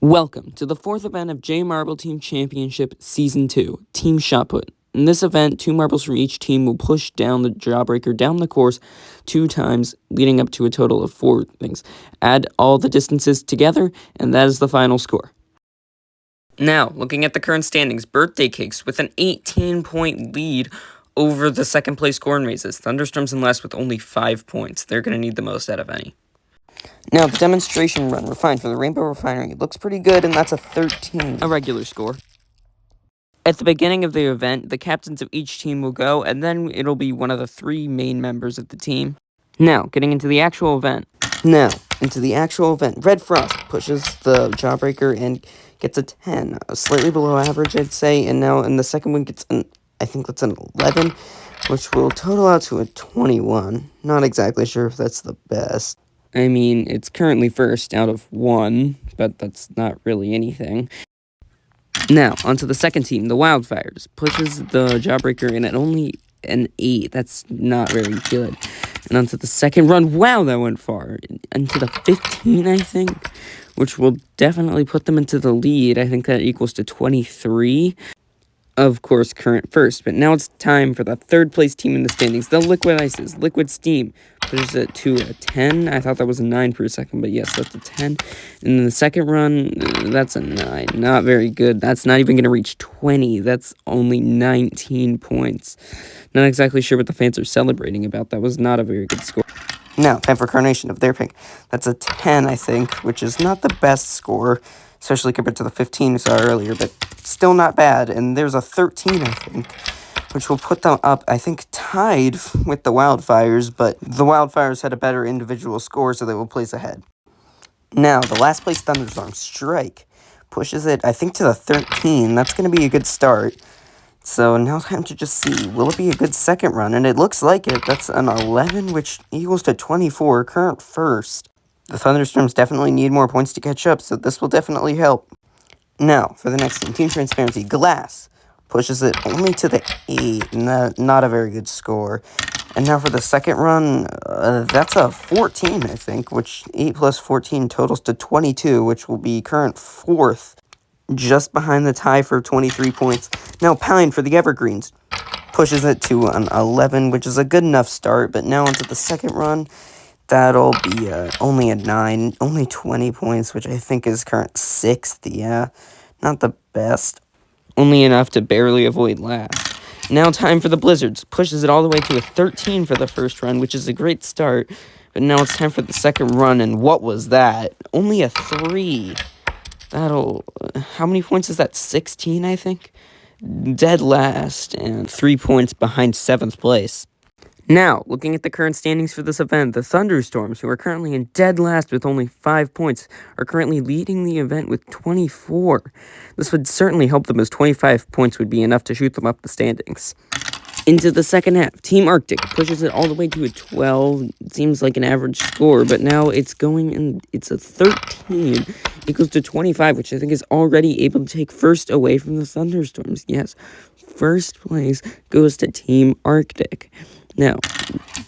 Welcome to the fourth event of JMarble Team Championship Season 2, Team Shot Put. In this event, 2 marbles from each team will push down the Jawbreaker down the course 2 times, leading up to a total of 4 things. Add all the distances together, and that is the final score. Now, looking at the current standings, Birthday Cakes with an 18-point lead over the second place Corn Mazes. Thunderstorms in last with only 5 points. They're going to need the most out of any. Now, the demonstration run refined for the Rainbow Refinery looks pretty good, and that's a 13. A regular score. At the beginning of the event, the captains of each team will go, and then it'll be one of the 3 main members of the team. Now, getting into the actual event. Red Frost pushes the Jawbreaker and gets a 10, slightly below average, I'd say, and now in the second one gets I think that's an 11, which will total out to a 21. Not exactly sure if that's the best. I mean, it's currently first out of 1, but that's not really anything. Now, onto the second team, the Wildfires. Pushes the Jawbreaker in at only an 8. That's not very good. And onto the second run. Wow, that went far. Into the 15, I think, which will definitely put them into the lead. I think that equals to 23. Of course, current first, but now it's time for the third place team in the standings, the Liquid Ices. Liquid Steam pushes it to a 10. I thought that was a 9 for a second, but yes, that's a 10. And then the second run, that's a 9. Not very good. That's not even going to reach 20. That's only 19 points. Not exactly sure what the fans are celebrating about. That was not a very good score. Now, time for Carnation of their pick. That's a 10, I think, which is not the best score, especially compared to the 15 we saw earlier, but still not bad. And there's a 13, I think, which will put them up, I think, tied with the Wildfires, but the Wildfires had a better individual score, so they will place ahead. Now, the last place Thunderstorm Strike pushes it, I think, to the 13. That's going to be a good start. So now time to just see, will it be a good second run? And it looks like it. That's an 11, which equals to 24, current first. The Thunderstorms definitely need more points to catch up, so this will definitely help. Now, for the next team, Team Transparency, Glass pushes it only to the 8, not a very good score. And now for the second run, that's a 14, I think, which 8 plus 14 totals to 22, which will be current fourth, just behind the tie for 23 points. Now, Pine for the Evergreens pushes it to an 11, which is a good enough start, but now onto the second run, that'll be only a 9, only 20 points, which I think is current 6th, yeah, not the best. Only enough to barely avoid last. Now time for the Blizzards, pushes it all the way to a 13 for the first run, which is a great start, but now it's time for the second run, and what was that? Only a 3. How many points is that? 16, I think? Dead last, and 3 points behind 7th place. Now, looking at the current standings for this event, the Thunderstorms, who are currently in dead last with only 5 points, are currently leading the event with 24. This would certainly help them, as 25 points would be enough to shoot them up the standings. Into the second half, Team Arctic pushes it all the way to a 12. It seems like an average score, but now it's going in, it's a 13, equals to 25, which I think is already able to take first away from the Thunderstorms. Yes, first place goes to Team Arctic. Now,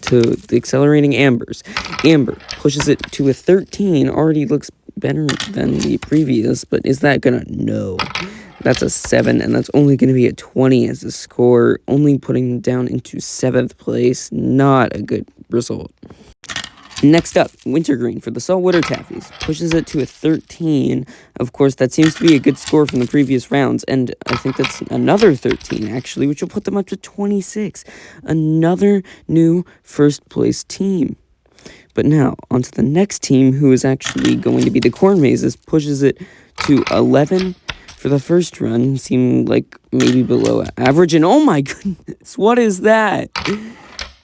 to the Accelerating Ambers. Amber pushes it to a 13, already looks better than the previous, but is that gonna? No. That's a 7, and that's only going to be a 20 as a score, only putting them down into 7th place. Not a good result. Next up, Wintergreen for the Saltwater Taffies pushes it to a 13. Of course, that seems to be a good score from the previous rounds, and I think that's another 13, actually, which will put them up to 26. Another new first-place team. But now, onto the next team, who is actually going to be the Corn Mazes, pushes it to 11. For the first run, seemed like maybe below average, and oh my goodness, what is that?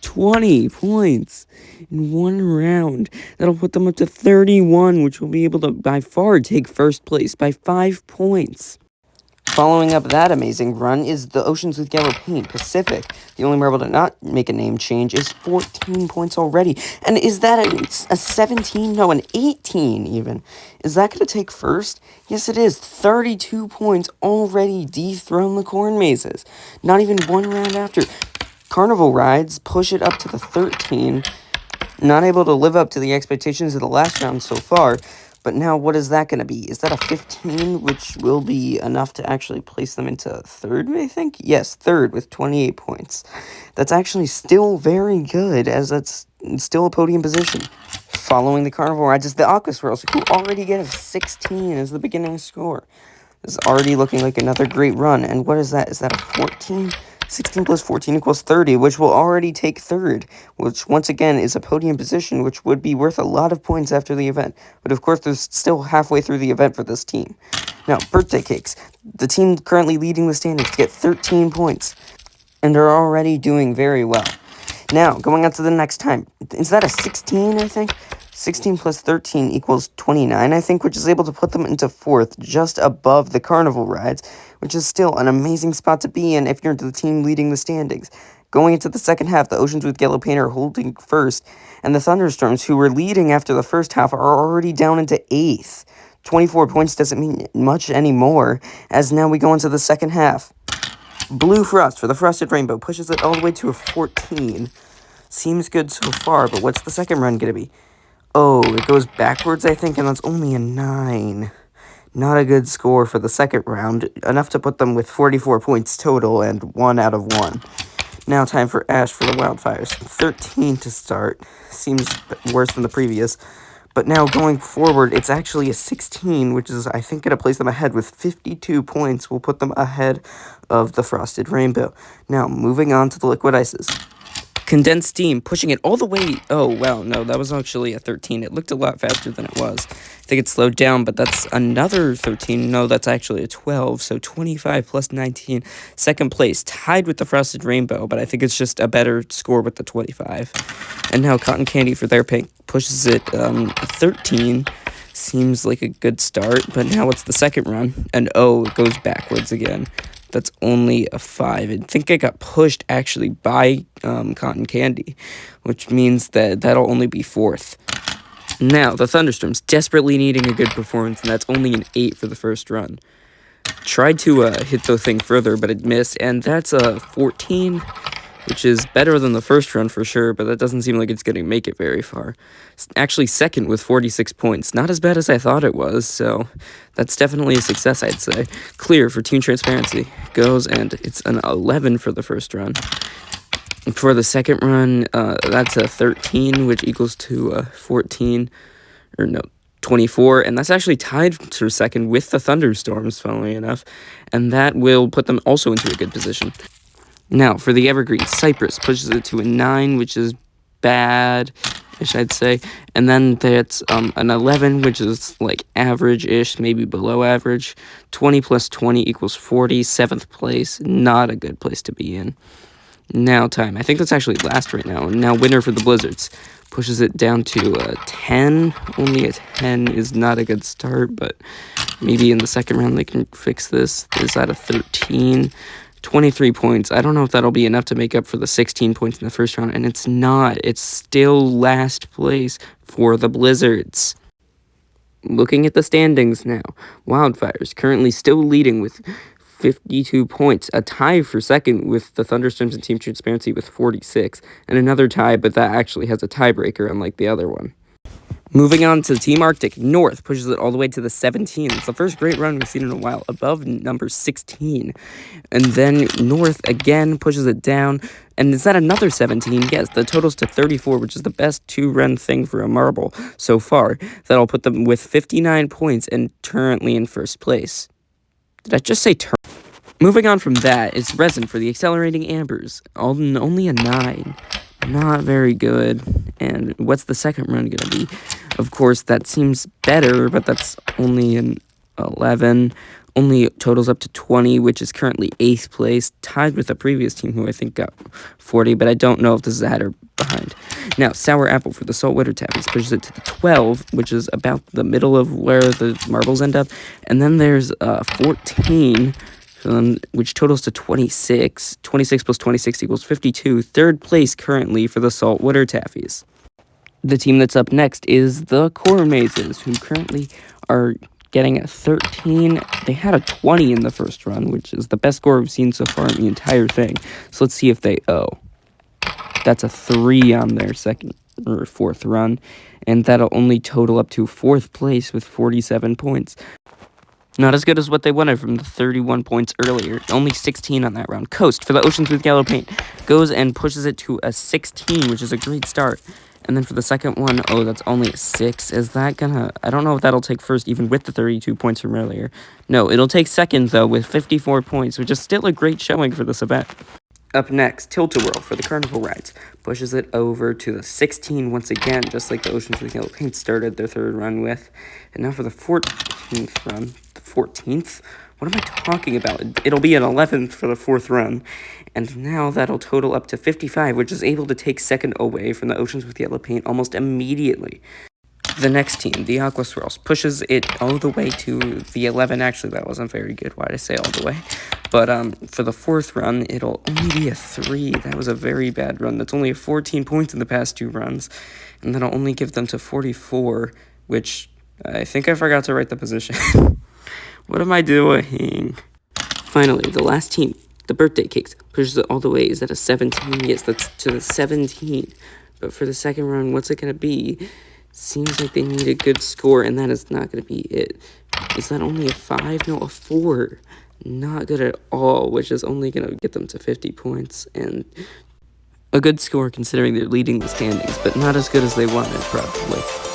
20 points in one round. That'll put them up to 31, which will be able to, by far, take first place by 5 points. Following up that amazing run is the Oceans with Yellow Paint, Pacific. The only marble to not make a name change is 14 points already. And is that a 17? No, an 18 even. Is that going to take first? Yes, it is. 32 points already dethrone the Corn Mazes. Not even one round after. Carnival Rides push it up to the 13. Not able to live up to the expectations of the last round so far. But now, what is that going to be? Is that a 15, which will be enough to actually place them into third, I think? Yes, third with 28 points. That's actually still very good, as that's still a podium position. Following the Carnival Rides is the Aqua Swirls, who already get a 16 as the beginning score. This is already looking like another great run. And what is that? Is that a 14? 16 plus 14 equals 30, which will already take third, which once again is a podium position, which would be worth a lot of points after the event. But of course, there's still halfway through the event for this team. Now, birthday cakes. The team currently leading the standings get 13 points, and are already doing very well. Now, going on to the next time. Is that a 16, I think? 16 plus 13 equals 29, I think, which is able to put them into fourth, just above the Carnival Rides, which is still an amazing spot to be in if you're the team leading the standings. Going into the second half, the Oceans with Yellow Paint are holding first, and the Thunderstorms, who were leading after the first half, are already down into 8th. 24 points doesn't mean much anymore, as now we go into the second half. Blue Frost for the Frosted Rainbow pushes it all the way to a 14. Seems good so far, but what's the second run going to be? Oh, it goes backwards, I think, and that's only a 9. Not a good score for the second round, enough to put them with 44 points total and 1 out of 1. Now time for Ash for the Wildfires. 13 to start. Seems worse than the previous. But now going forward, it's actually a 16, which is, I think, going to place them ahead with 52 points. Will put them ahead of the Frosted Rainbow. Now, moving on to the Liquid Ices. Condensed Steam, pushing it all the way. Oh, wow, no, that was actually a 13. It looked a lot faster than it was. I think it slowed down, but that's another 13. No, that's actually a 12, so 25 plus 19. Second place, tied with the Frosted Rainbow, but I think it's just a better score with the 25. And now Cotton Candy for their pink pushes it 13. Seems like a good start, but now it's the second run, and oh, it goes backwards again. That's only a 5. I think I got pushed, actually, by Cotton Candy, which means that that'll only be 4th. Now, the Thunderstorms, desperately needing a good performance, and that's only an 8 for the first run. Tried to hit the thing further, but it missed, and that's a 14, which is better than the first run for sure, but that doesn't seem like it's going to make it very far. It's actually second with 46 points. Not as bad as I thought it was, so that's definitely a success, I'd say. Clear for Team Transparency goes, and it's an 11 for the first run. For the second run, that's a 13, which equals to 14, or no, 24, and that's actually tied for second with the Thunderstorms, funnily enough, and that will put them also into a good position. Now, for the Evergreen, Cypress pushes it to a 9, which is bad-ish, I'd say. And then that's an 11, which is, like, average-ish, maybe below average. 20 plus 20 equals 40. 7th place, not a good place to be in. Now time. I think that's actually last right now. Now winner for the Blizzards. Pushes it down to a 10. Only a 10 is not a good start, but maybe in the second round they can fix this. Is that a 13? 23 points. I don't know if that'll be enough to make up for the 16 points in the first round, and it's not. It's still last place for the Blizzards. Looking at the standings now, Wildfires currently still leading with 52 points, a tie for second with the Thunderstorms and Team Transparency with 46, and another tie, but that actually has a tiebreaker unlike the other one. Moving on to Team Arctic, North pushes it all the way to the 17. It's the first great run we've seen in a while, above number 16. And then North again pushes it down. And is that another 17? Yes, the total's to 34, which is the best two-run thing for a marble so far. That'll put them with 59 points and currently in first place. Did I just say Moving on from that, it's Resin for the Accelerating Ambers. Only a 9. Not very good. And what's the second run going to be? Of course, that seems better, but that's only an 11. Only totals up to 20, which is currently 8th place, tied with the previous team, who I think got 40, but I don't know if this is ahead or behind. Now, Sour Apple for the Saltwater Tappies pushes it to the 12, which is about the middle of where the marbles end up. And then there's 14, which totals to 26. 26 plus 26 equals 52. Third place currently for the Saltwater Tappies. The team that's up next is the Core Mazes, who currently are getting a 13. They had a 20 in the first run, which is the best score we've seen so far in the entire thing. So let's see if they... Oh. That's a 3 on their second or fourth run. and that'll only total up to 4th place with 47 points. Not as good as what they wanted from the 31 points earlier. Only 16 on that round. Coast, for the Oceans with Yellow Paint, goes and pushes it to a 16, which is a great start. And then for the second one, oh, that's only a 6. Is that gonna... I don't know if that'll take first, even with the 32 points from earlier. No, it'll take second, though, with 54 points, which is still a great showing for this event. Up next, Tilt-A-Whirl for the Carnival Rides. Pushes it over to the 16 once again, just like the Oceans with Yellow Paint started their third run with. And now for the 14th run. The 14th? What am I talking about? It'll be an 11th for the 4th run. And now that'll total up to 55, which is able to take second away from the Oceans with Yellow Paint almost immediately. The next team, the Aqua Swirls, pushes it all the way to the 11. Actually, that wasn't very good. Why'd I say all the way? But for the 4th run, it'll only be a 3. That was a very bad run. That's only 14 points in the past 2 runs. And that'll only give them to 44, which I think I forgot to write the position. What am I doing? Finally, the last team, the Birthday Cakes, pushes it all the way. Is that a 17? Yes, that's to the 17. But for the second run, what's it going to be? Seems like they need a good score, and that is not going to be it. Is that only a 5? No, a 4. Not good at all, which is only going to get them to 50 points. And a good score considering they're leading the standings, but not as good as they wanted, probably.